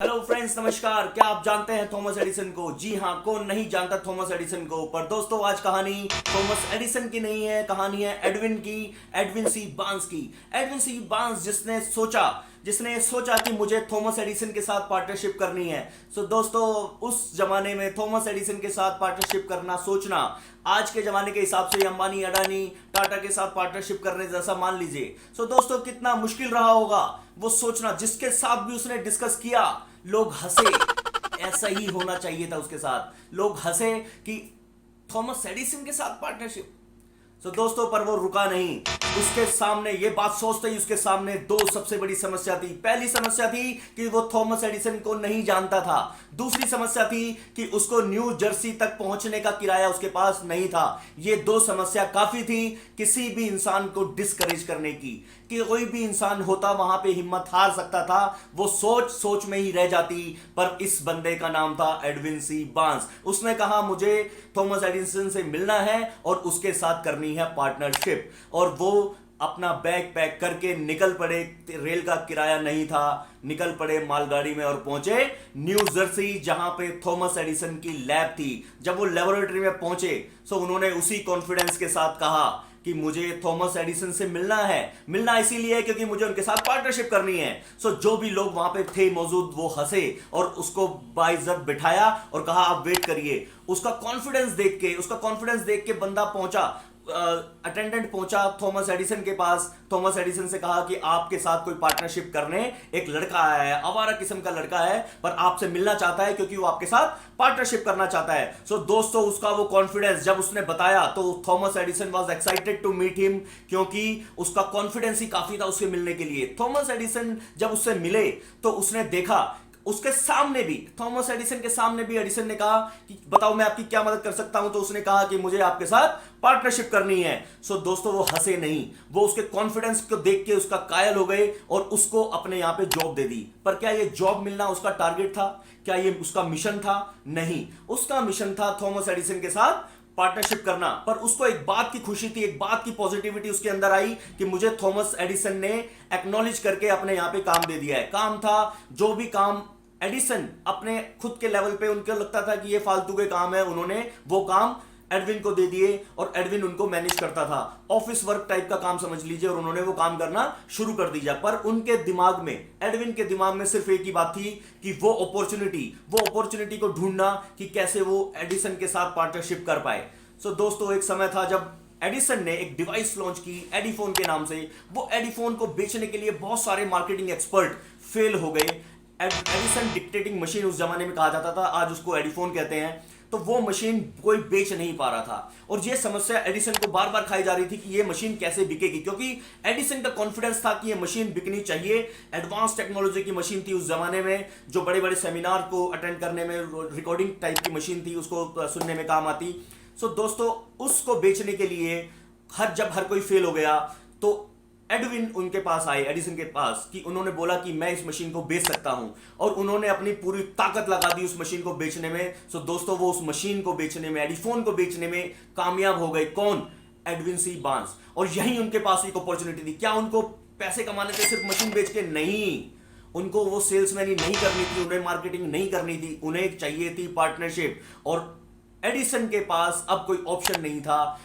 Hello friends, नमस्कार। क्या आप जानते हैं थॉमस एडिसन को? जी हाँ, कौन नहीं जानता थॉमस एडिसन को। पर दोस्तों, आज कहानी थॉमस एडिसन की नहीं है, कहानी है एडविन की, एडविन सी बार्न्स की। एडविन सी बार्न्स जिसने सोचा कि मुझे थॉमस एडिसन के साथ पार्टनरशिप करनी है। सो दोस्तों, उस जमाने में थॉमस एडिसन के साथ पार्टनरशिप करना, सोचना आज के जमाने के हिसाब से अंबानी, अडानी, टाटा के साथ पार्टनरशिप करने जैसा मान लीजिए। सो दोस्तों, कितना मुश्किल रहा होगा वो सोचना। जिसके साथ भी उसने डिस्कस किया, लोग हंसे। ऐसा ही होना चाहिए था उसके साथ। लोग हंसे कि थॉमस एडिसन के साथ पार्टनरशिप। सो दोस्तों, पर वो रुका नहीं। उसके सामने ये बात सोचते ही उसके सामने दो सबसे बड़ी समस्या थी। पहली समस्या थी कि वो थॉमस एडिसन को नहीं जानता था। दूसरी समस्या थी कि उसको न्यू जर्सी तक पहुंचने का किराया उसके पास नहीं था। ये दो समस्या काफी थी किसी भी इंसान को डिस्करेज करने की, कि कोई भी इंसान होता वहां पे हिम्मत हार सकता था। वो सोच सोच में ही रह जाती। पर इस बंदे का नाम था एडविन सी बार्न्स। उसने कहा मुझे थॉमस एडिसन से मिलना है और उसके साथ करनी है पार्टनरशिप। और वो अपना बैग पैक करके निकल पड़े। रेल का किराया नहीं था, निकल पड़े मालगाड़ी में और पहुंचे न्यू जर्सी, जहां पे थॉमस एडिसन की लैब थी। जब वो लेबोरेटरी में पहुंचे तो उन्होंने उसी कॉन्फिडेंस के साथ कहा कि मुझे थॉमस एडिसन से मिलना इसीलिए क्योंकि मुझे उनके साथ पार्टनरशिप करनी है। सो जो भी लोग वहां पे थे मौजूद, वो हंसे और उसको बाइज्जत बिठाया और कहा आप वेट करिए। उसका कॉन्फिडेंस देख के बंदा पहुंचा, अटेंडेंट पहुंचा थॉमस एडिसन के पास। थॉमस एडिसन से कहा कि आपके साथ कोई पार्टनरशिप करने एक लड़का आया है, आवारा किस्म का लड़का है, पर आपसे मिलना चाहता है क्योंकि वो आपके साथ पार्टनरशिप करना चाहता है। सो दोस्तों, उसका वो कॉन्फिडेंस जब उसने बताया तो Thomas Edison was excited to meet him, क्योंकि उसका कॉन्फिडेंस ही काफी था उससे मिलने के लिए। थॉमस एडिसन जब उससे मिले तो उसने देखा उसके सामने भी, थॉमस एडिसन के सामने भी एडिसन ने कहा कि बताओ मैं आपकी क्या मदद कर सकता हूं। तो उसने कहा कि मुझे आपके साथ पार्टनरशिप करनी है। सो दोस्तों, वो हंसे नहीं, वो उसके कॉन्फिडेंस को देख के उसका कायल हो गए और उसको अपने यहां पे जॉब दे दी। पर क्या ये जॉब मिलना उसका टारगेट था? क्या ये उसका मिशन था? नहीं, उसका मिशन था थॉमस एडिसन के साथ पार्टनरशिप करना। पर उसको एक बात की खुशी थी, एक बात की पॉजिटिविटी उसके अंदर आई कि मुझे थॉमस एडिसन ने एक्नॉलेज करके अपने यहां पे काम दे दिया है। काम था, जो भी काम एडिसन अपने खुद के लेवल पे उनको लगता था कि ये फालतू के काम है, उन्होंने वो काम एडविन को दे दिए और एडविन उनको मैनेज करता था। ऑफिस वर्क टाइप का काम समझ लीजिए, और उन्होंने वो काम करना शुरू कर दिया। पर उनके दिमाग में, एडविन के दिमाग में सिर्फ एक ही बात थी कि वो अपॉर्चुनिटी को ढूंढना कि कैसे वो एडिसन के साथ पार्टनरशिप कर पाए। सो दोस्तों, एक समय था जब एडिसन ने एक डिवाइस लॉन्च की एडिफोन के नाम से। वो एडिफोन को बेचने के लिए बहुत सारे मार्केटिंग एक्सपर्ट फेल हो गए। एडिसन डिक्टेटिंग मशीन उस जमाने में कहा जाता था, आज उसको एडिफोन कहते हैं। तो वो मशीन कोई बेच नहीं पा रहा था और ये समस्या एडिसन को बार बार खाई जा रही थी कि ये मशीन कैसे बिकेगी, क्योंकि एडिसन का कॉन्फिडेंस था कि ये मशीन बिकनी चाहिए। एडवांस टेक्नोलॉजी की मशीन थी उस जमाने में, जो बड़े बड़े सेमिनार को अटेंड करने में, रिकॉर्डिंग टाइप की मशीन थी, उसको सुनने में काम आती। सो दोस्तों, उसको बेचने के लिए जब हर कोई फेल हो गया तो एडविन उनके पास आए, एडिसन के पास, कि उन्होंने बोला कि मैं इस मशीन को बेच सकता हूं, और उन्होंने अपनी पूरी ताकत लगा दी उस मशीन को बेचने में। सो दोस्तों, वो उस मशीन को बेचने में, एडिफोन को बेचने में कामयाब हो गए। कौन? Edwin C Barnes. और यही उनके पास एक अपॉर्चुनिटी थी। क्या उनको पैसे कमाने थे सिर्फ मशीन बेच के? नहीं, उनको वो सेल्समैन ही नहीं करनी थी, उन्हें मार्केटिंग नहीं करनी थी, उन्हें चाहिए थी पार्टनरशिप। और एडिसन के पास अब कोई ऑप्शन नहीं था।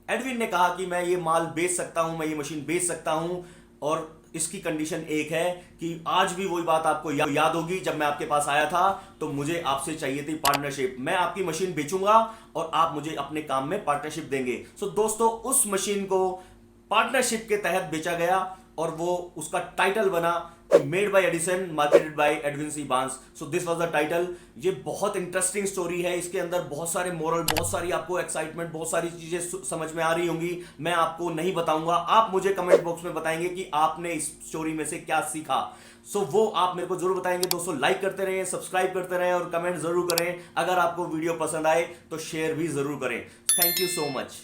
एडविन ने कहा कि मैं ये माल बेच सकता हूं, मैं ये मशीन बेच सकता हूं, और इसकी कंडीशन एक है कि आज भी वही बात आपको याद होगी, जब मैं आपके पास आया था तो मुझे आपसे चाहिए थी पार्टनरशिप। मैं आपकी मशीन बेचूंगा और आप मुझे अपने काम में पार्टनरशिप देंगे। सो दोस्तों, उस मशीन को पार्टनरशिप के तहत बेचा गया और वो उसका टाइटल बना made by Edison, marketed by Edwin C Barnes. So this was the title. ये बहुत इंटरेस्टिंग स्टोरी है, इसके अंदर बहुत सारे मोरल, बहुत सारी आपको एक्साइटमेंट, बहुत सारी चीजें समझ में आ रही होंगी। मैं आपको नहीं बताऊंगा, आप मुझे कमेंट बॉक्स में बताएंगे कि आपने इस स्टोरी में से क्या सीखा। सो वो आप मेरे को जरूर बताएंगे। दोस्तों, लाइक करते रहें, सब्सक्राइब करते रहें और कमेंट जरूर करें। अगर आपको वीडियो पसंद आए तो शेयर भी जरूर करें। Thank you so much.